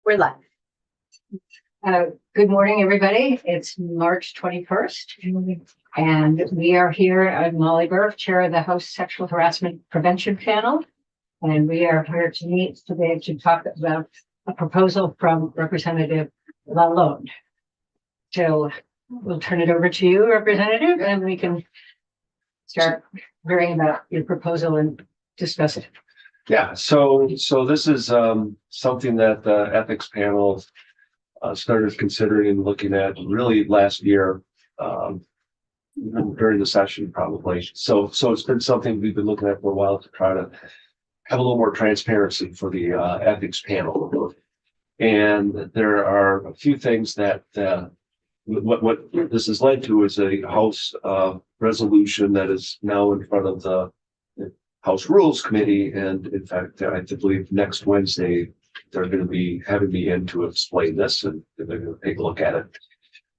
We're live. Good morning, everybody. It's March 21st, and we are here. I'm Molly Burke, Chair of the House Sexual Harassment Prevention Panel, and we are here to meet today to talk about a proposal from Representative Lalonde. So we'll turn it over to you, Representative, and we can start hearing about your proposal and discuss it. Yeah, so this is something that the ethics panel started considering and looking at really last year, during the session probably. So it's been something we've been looking at for a while to try to have a little more transparency for the ethics panel. And there are a few things that what this has led to is a House resolution that is now in front of the House Rules Committee, and in fact, I believe next Wednesday they're going to be having me in to explain this, and they're going to take a look at it.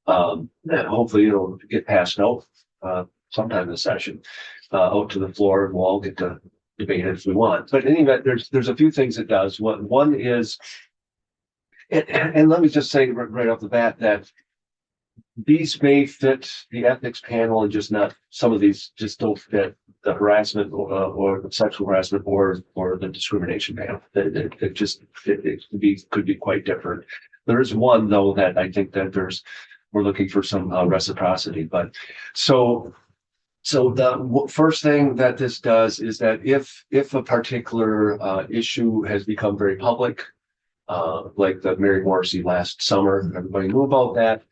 And hopefully, it'll get passed out sometime this session out to the floor, and we'll all get to debate it if we want. But in any event, there's a few things it does. One is, and let me just say right off the bat that these may fit the ethics panel, and just not some of these just don't fit the harassment or the sexual harassment or the discrimination panel. It could be quite different. There is one though that I think that we're looking for some reciprocity. But so the first thing that this does is that if a particular issue has become very public, like the Mary Morrissey last summer, everybody knew about that.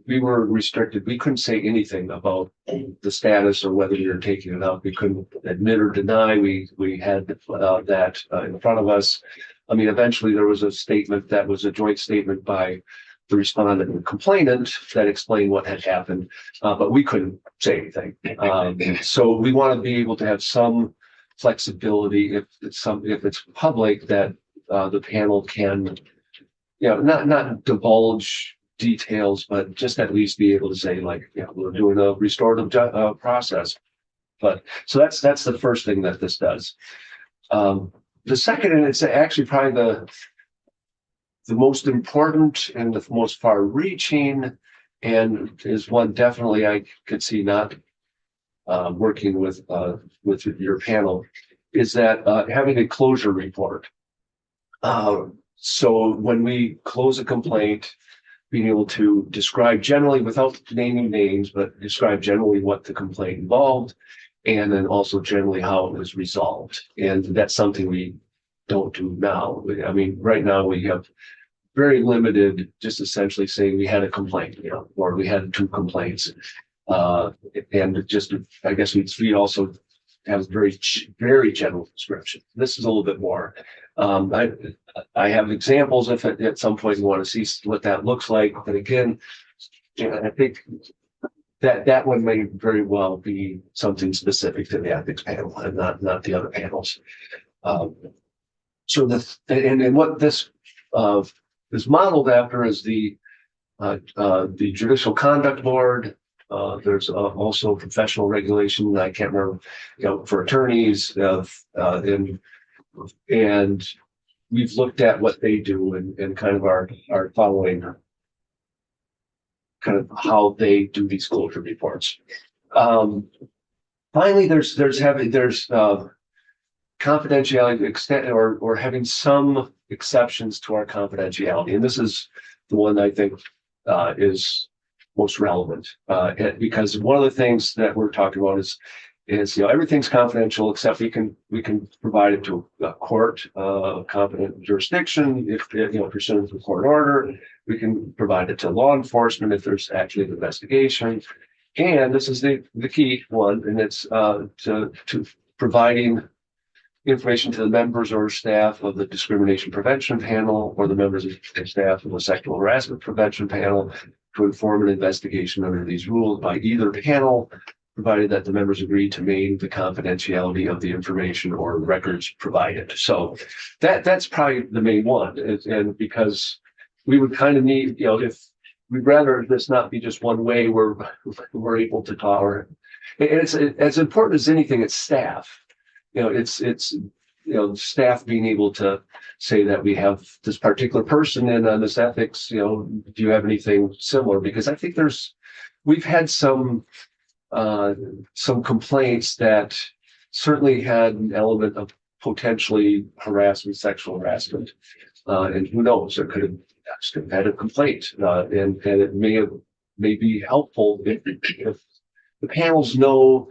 We were restricted. We couldn't say anything about the status or whether we were taking it up. We couldn't admit or deny. We had that in front of us. I mean, eventually there was a statement that was a joint statement by the respondent and complainant that explained what had happened, but we couldn't say anything. So we want to be able to have some flexibility if it's public, that the panel can, not divulge details, but just at least be able to say, like, we're doing a restorative process. But so that's the first thing that this does. The second, and it's actually probably the most important and the most far-reaching, and is one definitely I could see not working with your panel, is that having a closure report. So when we close a complaint, being able to describe generally, without naming names, but describe generally what the complaint involved, and then also generally how it was resolved. And that's something we don't do now. I mean, right now we have very limited, just essentially saying we had a complaint, or we had 2 complaints. And just, I guess we also have very, very general description. This is a little bit more. I have examples if at some point you want to see what that looks like. But again, I think that one may very well be something specific to the ethics panel and not the other panels. So what this is modeled after is the Judicial Conduct Board. There's also professional regulation that I can't remember, for attorneys, and we've looked at what they do and kind of are following kind of how they do these closure reports. Finally, there's confidentiality extent or having some exceptions to our confidentiality, and this is the one I think is most relevant, because one of the things that we're talking about is everything's confidential except we can provide it to a court, competent jurisdiction if pursuant to court order. We can provide it to law enforcement if there's actually an investigation, and this is the key one, and it's to providing information to the members or staff of the discrimination prevention panel or the members of the staff of the sexual harassment prevention panel to inform an investigation under these rules by either panel, provided that the members agree to maintain the confidentiality of the information or records provided. So that's probably the main one. And because we would kind of need, if we'd rather this not be just one way where we're able to talk, and it's as important as anything, it's staff. It's staff being able to say that we have this particular person in on this ethics, do you have anything similar? Because I think we've had some complaints that certainly had an element of potentially harassment, sexual harassment. And who knows, there could have just had a complaint, and it may be helpful if the panels know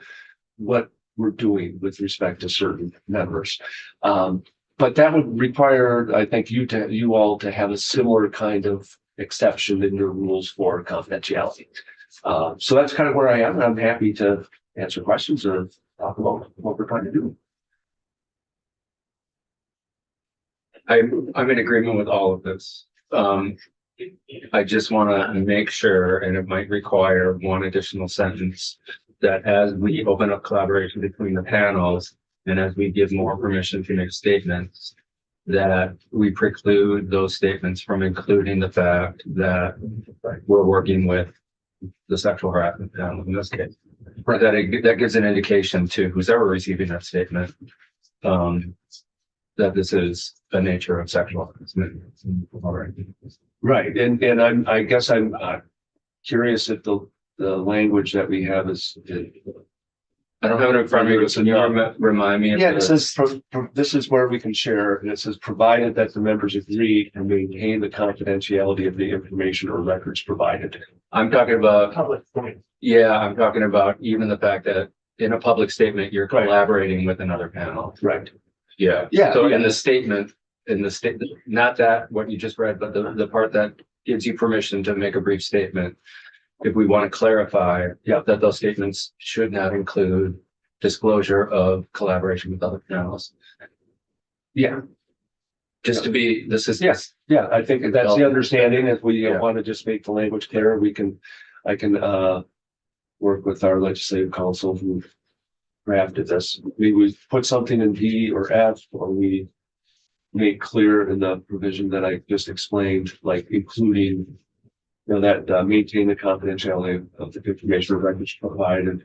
what we're doing with respect to certain members. But that would require, I think, you all to have a similar kind of exception in your rules for confidentiality. So that's kind of where I am, and I'm happy to answer questions or talk about what we're trying to do. I'm in agreement with all of this. I just want to make sure, and it might require one additional sentence, that as we open up collaboration between the panels and as we give more permission to make statements, that we preclude those statements from including the fact that we're working with the sexual harassment panel in this case. That gives an indication to who's ever receiving that statement, that this is the nature of sexual harassment. Right, and I guess I'm curious if the language that we have is. I don't have it in front of me, so you remind me. Yeah, it says this is where we can share, and it says provided that the members agree and maintain the confidentiality of the information or records provided. I'm talking about Public. Yeah, I'm talking about even the fact that in a public statement, you're collaborating with another panel. Right. Yeah. Yeah. So in the statement, not that what you just read, but the part that gives you permission to make a brief statement. If we want to clarify that those statements should not include disclosure of collaboration with other panels. Yeah. Just to be, this is. Yes. Yeah, I think that's the understanding. If we want to just make the language clearer, I can work with our legislative counsel who drafted this. We would put something in D or F, or we make clear in the provision that I just explained, like including, that maintain the confidentiality of the information or records provided,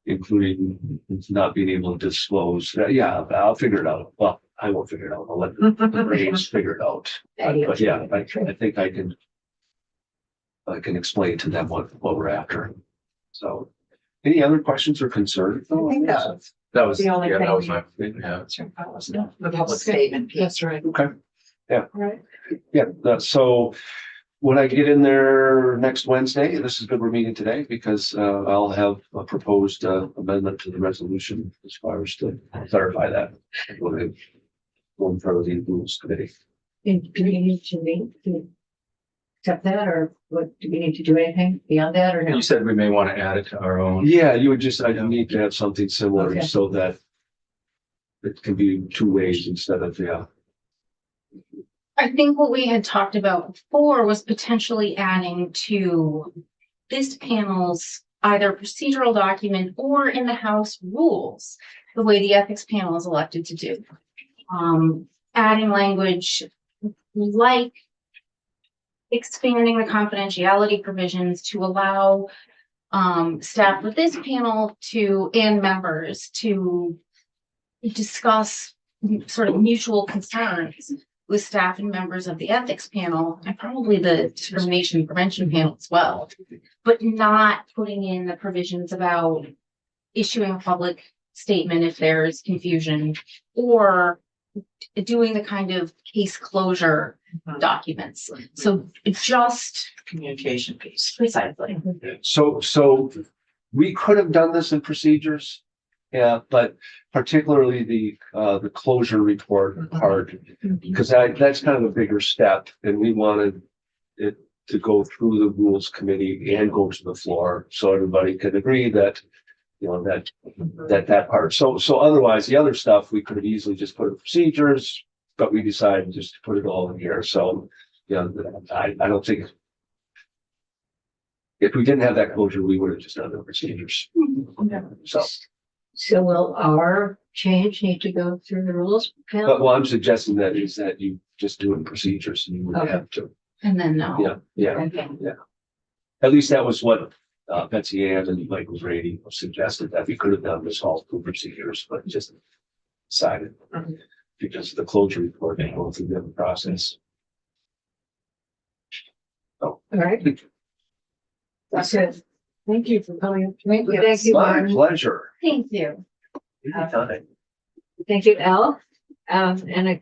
including not being able to disclose. Yeah, I'll figure it out. Well, I won't figure it out. I'll let the brains figure it out. But yeah, I think I can explain to them what we're after. So, any other questions or concerns? I think That was the only that thing- was my yeah. The public statement. That's right. Okay. Yeah. Right. Yeah. So when I get in there next Wednesday, this is good we're meeting today because I'll have a proposed amendment to the resolution as far as to clarify that. When I go in front of the rules committee. Do we need to meet to accept that, or what, do we need to do anything beyond that, or no? You said we may want to add it to our own. Yeah, I need to have something similar Okay. so that it can be two ways instead of, I think what we had talked about before was potentially adding to this panel's either procedural document or in the House rules, the way the ethics panel is elected to do. Adding language like expanding the confidentiality provisions to allow staff with this panel and members to discuss sort of mutual concerns with staff and members of the ethics panel and probably the discrimination prevention panel as well, but not putting in the provisions about issuing a public statement if there's confusion or doing the kind of case closure documents. So it's just Communication piece. precisely. So we could have done this in procedures. Yeah, but particularly the closure report part, because that's kind of a bigger step, and we wanted it to go through the rules committee and go to the floor, so everybody could agree that, that part. So otherwise, the other stuff we could have easily just put in procedures, but we decided just to put it all in here. So, I don't think if we didn't have that closure, we would have just done the procedures. So will our change need to go through the rules panel? But what I'm suggesting that is that you just do it in procedures and you wouldn't Okay. have to. And then no. Yeah. Okay. At least that was what Betsy Ann and Michael Brady suggested, that we could have done this all through procedures, but just decided. because of the closure report and going through the other process. All right. That's it. Thank you for coming. Thank you, My Martin. pleasure. Thank you. Anytime. Thank you, Elle. And I